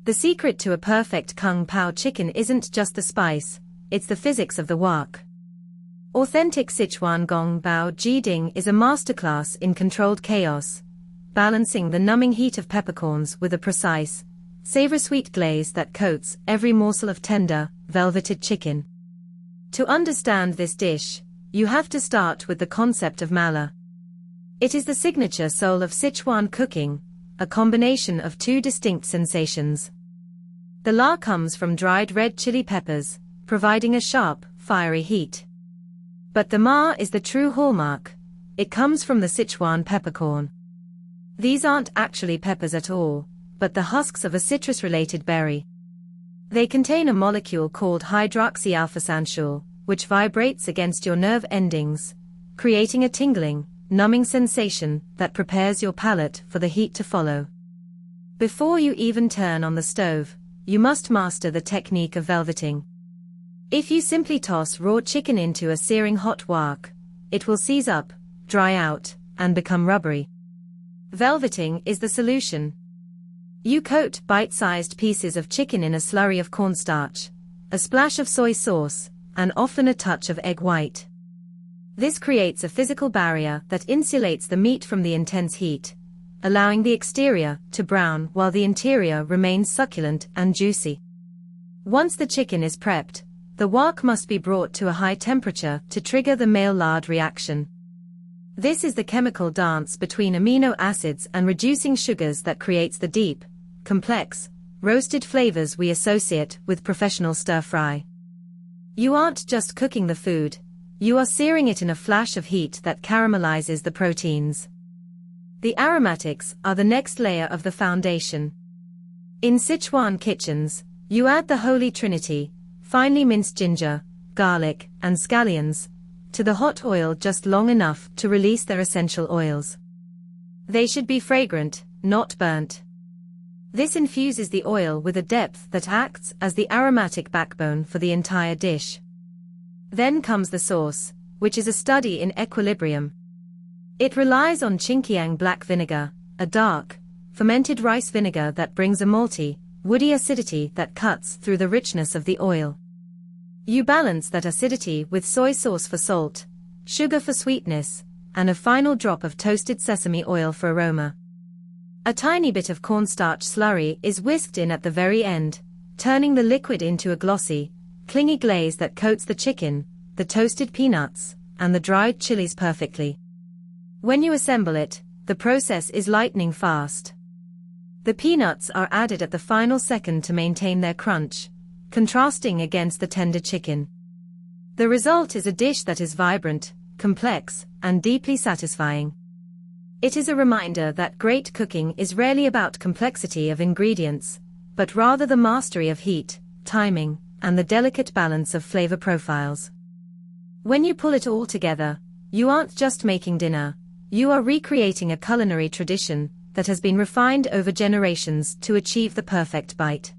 The secret to a perfect Kung Pao chicken isn't just the spice, it's the physics of the wok. Authentic Sichuan Gong Bao Jiding is a masterclass in controlled chaos, balancing the numbing heat of peppercorns with a precise, savory-sweet glaze that coats every morsel of tender, velveted chicken. To understand this dish, you have to start with the concept of mala. It is the signature soul of Sichuan cooking, a combination of two distinct sensations. The la comes from dried red chili peppers, providing a sharp, fiery heat. But the ma is the true hallmark. It comes from the Sichuan peppercorn. These aren't actually peppers at all, but the husks of a citrus-related berry. They contain a molecule called hydroxy-alpha-sanshool, which vibrates against your nerve endings, creating a tingling, numbing sensation that prepares your palate for the heat to follow. Before you even turn on the stove, you must master the technique of velveting. If you simply toss raw chicken into a searing hot wok, it will seize up, dry out, and become rubbery. Velveting is the solution. You coat bite-sized pieces of chicken in a slurry of cornstarch, a splash of soy sauce, and often a touch of egg white. This creates a physical barrier that insulates the meat from the intense heat, allowing the exterior to brown while the interior remains succulent and juicy. Once the chicken is prepped, the wok must be brought to a high temperature to trigger the Maillard reaction. This is the chemical dance between amino acids and reducing sugars that creates the deep, complex, roasted flavors we associate with professional stir-fry. You aren't just cooking the food, you are searing it in a flash of heat that caramelizes the proteins. The aromatics are the next layer of the foundation. In Sichuan kitchens, you add the holy trinity, finely minced ginger, garlic, and scallions, to the hot oil just long enough to release their essential oils. They should be fragrant, not burnt. This infuses the oil with a depth that acts as the aromatic backbone for the entire dish. Then comes the sauce, which is a study in equilibrium. It relies on Qingqiang black vinegar, a dark, fermented rice vinegar that brings a malty, woody acidity that cuts through the richness of the oil. You balance that acidity with soy sauce for salt, sugar for sweetness, and a final drop of toasted sesame oil for aroma. A tiny bit of cornstarch slurry is whisked in at the very end, turning the liquid into a glossy, clingy glaze that coats the chicken, the toasted peanuts, and the dried chilies perfectly. When you assemble it, the process is lightning fast. The peanuts are added at the final second to maintain their crunch, contrasting against the tender chicken. The result is a dish that is vibrant, complex, and deeply satisfying. It is a reminder that great cooking is rarely about complexity of ingredients, but rather the mastery of heat, timing, and the delicate balance of flavor profiles. When you pull it all together, you aren't just making dinner, you are recreating a culinary tradition that has been refined over generations to achieve the perfect bite.